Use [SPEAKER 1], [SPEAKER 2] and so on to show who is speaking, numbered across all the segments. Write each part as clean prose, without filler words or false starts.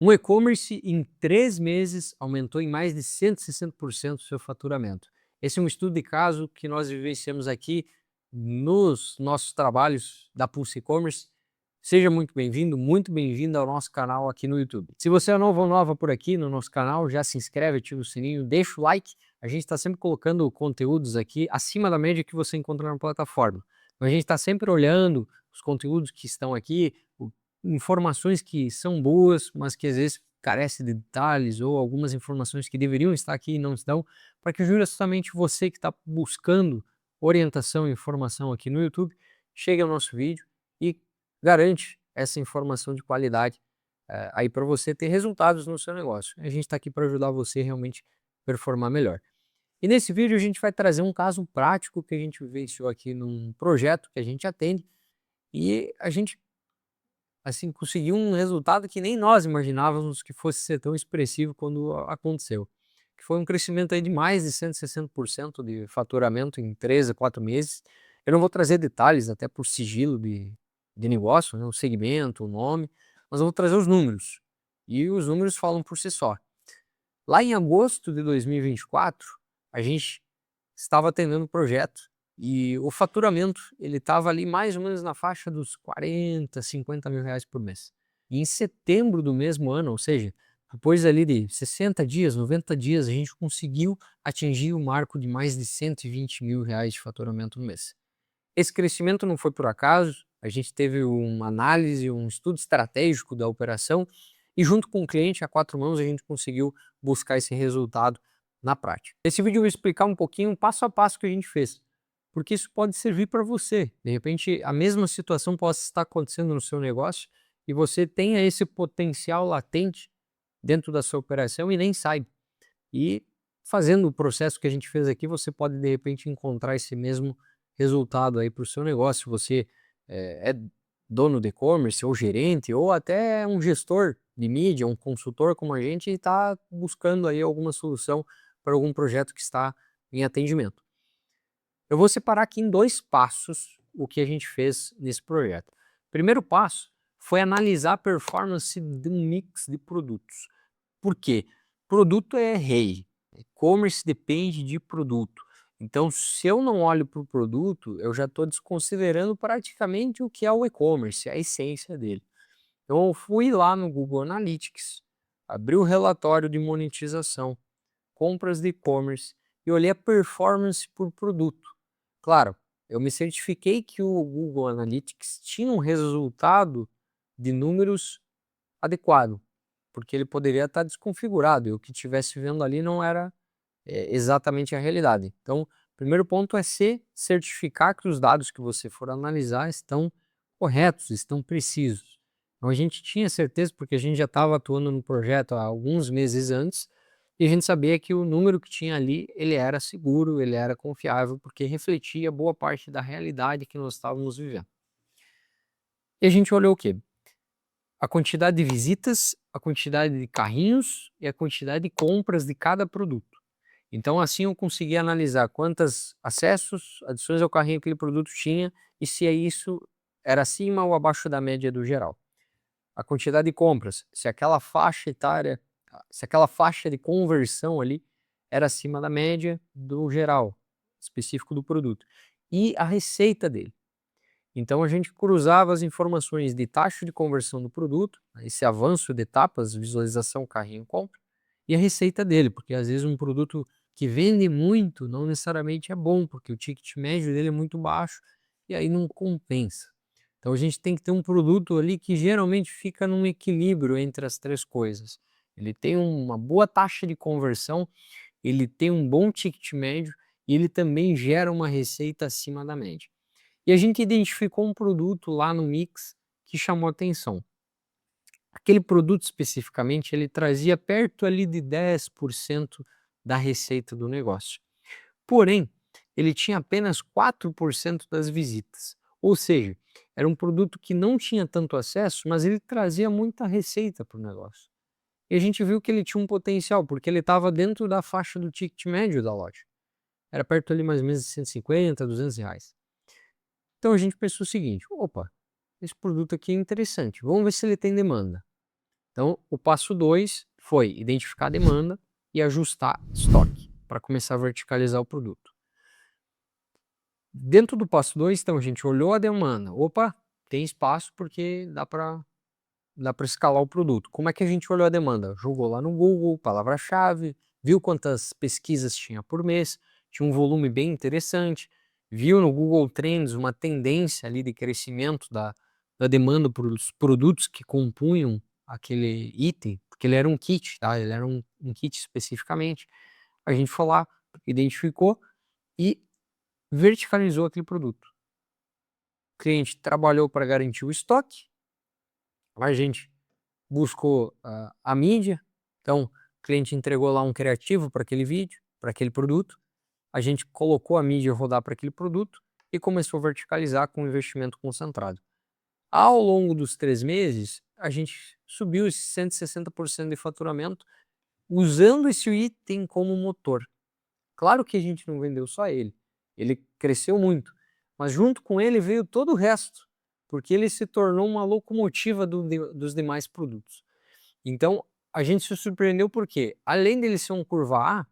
[SPEAKER 1] Um e-commerce em 3 meses aumentou em mais de 160% o seu faturamento. Esse é um estudo de caso que nós vivenciamos aqui nos nossos trabalhos da Pulse E-commerce. Seja muito bem-vindo ao nosso canal aqui no YouTube. Se você é novo ou nova por aqui no nosso canal, já se inscreve, ativa o sininho, deixa o like. A gente está sempre colocando conteúdos aqui acima da média que você encontra na plataforma. Então, a gente está sempre olhando os conteúdos que estão aqui, informações que são boas, mas que às vezes carecem de detalhes ou algumas informações que deveriam estar aqui e não estão, para que justamente você que está buscando orientação e informação aqui no YouTube, chegue ao nosso vídeo e garante essa informação de qualidade aí para você ter resultados no seu negócio. A gente está aqui para ajudar você realmente performar melhor. E nesse vídeo a gente vai trazer um caso prático que a gente vivenciou aqui num projeto que a gente atende e a gente assim, conseguiu um resultado que nem nós imaginávamos que fosse ser tão expressivo quando aconteceu. Que foi um crescimento aí de mais de 160% de faturamento em 3 a 4 meses. Eu não vou trazer detalhes, até por sigilo de negócio, né, o segmento, o nome, mas eu vou trazer os números. E os números falam por si só. Lá em agosto de 2024, a gente estava atendendo o projeto e o faturamento ele estava ali mais ou menos na faixa dos 40, 50 mil reais por mês. E em setembro do mesmo ano, ou seja, depois ali de 60 dias, 90 dias, a gente conseguiu atingir o marco de mais de 120 mil reais de faturamento no mês. Esse crescimento não foi por acaso, a gente teve uma análise, um estudo estratégico da operação e junto com o cliente, a quatro mãos, a gente conseguiu buscar esse resultado na prática. Nesse vídeo eu vou explicar um pouquinho passo a passo que a gente fez, porque isso pode servir para você. De repente, a mesma situação possa estar acontecendo no seu negócio e você tenha esse potencial latente dentro da sua operação e nem saiba. E fazendo o processo que a gente fez aqui, você pode de repente encontrar esse mesmo resultado aí para o seu negócio. Você é dono de e-commerce ou gerente ou até um gestor de mídia, um consultor como a gente e está buscando aí alguma solução para algum projeto que está em atendimento. Eu vou separar aqui em 2 passos o que a gente fez nesse projeto. Primeiro passo foi analisar a performance de um mix de produtos. Por quê? Produto é rei, e-commerce depende de produto. Então, se eu não olho para o produto, eu já estou desconsiderando praticamente o que é o e-commerce, a essência dele. Então, eu fui lá no Google Analytics, abri o relatório de monetização, compras de e-commerce e olhei a performance por produto. Claro, eu me certifiquei que o Google Analytics tinha um resultado de números adequado, porque ele poderia estar desconfigurado e o que estivesse vendo ali não era exatamente a realidade. Então, o primeiro ponto é se certificar que os dados que você for analisar estão corretos, estão precisos. Então, a gente tinha certeza porque a gente já estava atuando no projeto há alguns meses antes e a gente sabia que o número que tinha ali, ele era seguro, ele era confiável, porque refletia boa parte da realidade que nós estávamos vivendo. E a gente olhou o quê? A quantidade de visitas, a quantidade de carrinhos e a quantidade de compras de cada produto. Então assim eu consegui analisar quantos acessos, adições ao carrinho aquele produto tinha e se isso era acima ou abaixo da média do geral. A quantidade de compras, se aquela faixa etária, se aquela faixa de conversão ali era acima da média do geral, específico do produto. E a receita dele. Então a gente cruzava as informações de taxa de conversão do produto, esse avanço de etapas, visualização, carrinho, compra, e a receita dele, porque às vezes um produto que vende muito não necessariamente é bom, porque o ticket médio dele é muito baixo e aí não compensa. Então a gente tem que ter um produto ali que geralmente fica num equilíbrio entre as três coisas. Ele tem uma boa taxa de conversão, ele tem um bom ticket médio e ele também gera uma receita acima da média. E a gente identificou um produto lá no mix que chamou atenção. Aquele produto especificamente, ele trazia perto ali de 10% da receita do negócio. Porém, ele tinha apenas 4% das visitas. Ou seja, era um produto que não tinha tanto acesso, mas ele trazia muita receita para o negócio. E a gente viu que ele tinha um potencial, porque ele estava dentro da faixa do ticket médio da loja. Era perto ali mais ou menos de 150, 200 reais. Então a gente pensou o seguinte, opa, esse produto aqui é interessante, vamos ver se ele tem demanda. Então, o passo 2 foi identificar a demanda e ajustar estoque para começar a verticalizar o produto. Dentro do passo 2, então, a gente olhou a demanda. Opa, tem espaço porque dá para escalar o produto. Como é que a gente olhou a demanda? Jogou lá no Google, palavra-chave, viu quantas pesquisas tinha por mês, tinha um volume bem interessante, viu no Google Trends uma tendência ali de crescimento da demanda por os produtos que compunham aquele item, porque ele era um kit, tá? Ele era um kit especificamente. A gente foi lá, identificou e verticalizou aquele produto. O cliente trabalhou para garantir o estoque, a gente buscou a mídia, então o cliente entregou lá um criativo para aquele vídeo, para aquele produto, a gente colocou a mídia rodar para aquele produto e começou a verticalizar com investimento concentrado. Ao longo dos 3 meses, a gente subiu esses 160% de faturamento usando esse item como motor. Claro que a gente não vendeu só ele cresceu muito, mas junto com ele veio todo o resto, porque ele se tornou uma locomotiva dos demais produtos. Então, a gente se surpreendeu porque, além dele ser um curva A,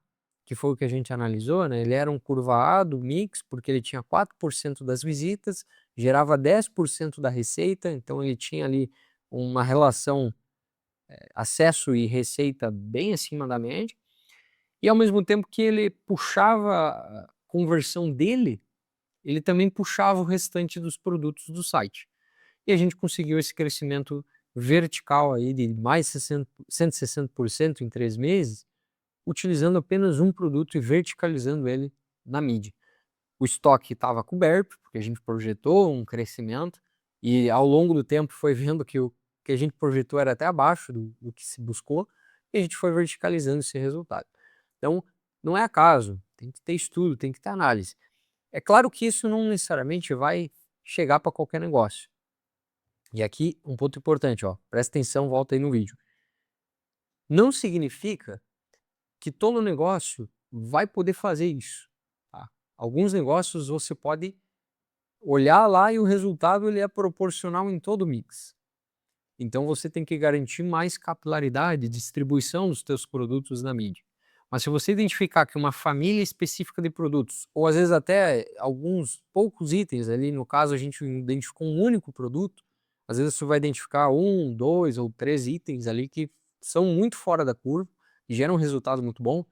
[SPEAKER 1] que foi o que a gente analisou, né, ele era um curva A do mix, porque ele tinha 4% das visitas, gerava 10% da receita, então ele tinha ali uma relação acesso e receita bem acima da média, e ao mesmo tempo que ele puxava a conversão dele, ele também puxava o restante dos produtos do site. E a gente conseguiu esse crescimento vertical aí de mais 160% em 3 meses, utilizando apenas um produto e verticalizando ele na mídia. O estoque estava coberto, porque a gente projetou um crescimento e ao longo do tempo foi vendo que o que a gente projetou era até abaixo do que se buscou e a gente foi verticalizando esse resultado. Então, não é acaso, tem que ter estudo, tem que ter análise. É claro que isso não necessariamente vai chegar para qualquer negócio. E aqui um ponto importante, ó, presta atenção, volta aí no vídeo. Não significa que todo negócio vai poder fazer isso, tá? Alguns negócios você pode olhar lá e o resultado ele é proporcional em todo o mix. Então você tem que garantir mais capilaridade, distribuição dos teus produtos na mídia. Mas se você identificar que uma família específica de produtos, ou às vezes até alguns poucos itens ali, no caso a gente identificou um único produto, às vezes você vai identificar 1, 2 ou 3 itens ali que são muito fora da curva e geram um resultado muito bom.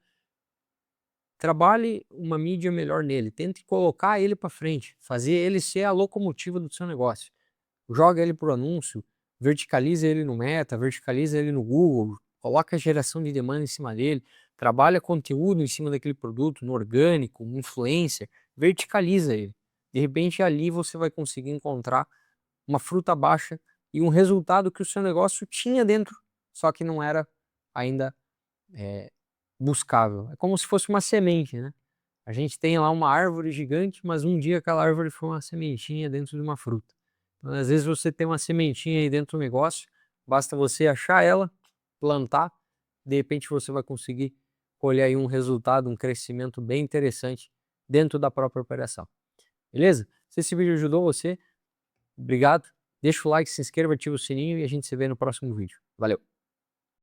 [SPEAKER 1] Trabalhe uma mídia melhor nele, tente colocar ele para frente, fazer ele ser a locomotiva do seu negócio. Joga ele pro anúncio, verticaliza ele no Meta, verticaliza ele no Google, coloca a geração de demanda em cima dele, trabalha conteúdo em cima daquele produto, no orgânico, no influencer, verticaliza ele. De repente ali você vai conseguir encontrar uma fruta baixa e um resultado que o seu negócio tinha dentro, só que não era ainda buscável. É como se fosse uma semente, né? A gente tem lá uma árvore gigante, mas um dia aquela árvore foi uma sementinha dentro de uma fruta. Então, às vezes você tem uma sementinha aí dentro do negócio, basta você achar ela, plantar, de repente você vai conseguir colher aí um resultado, um crescimento bem interessante dentro da própria operação. Beleza? Se esse vídeo ajudou você, obrigado. Deixa o like, se inscreva, ativa o sininho e a gente se vê no próximo vídeo. Valeu!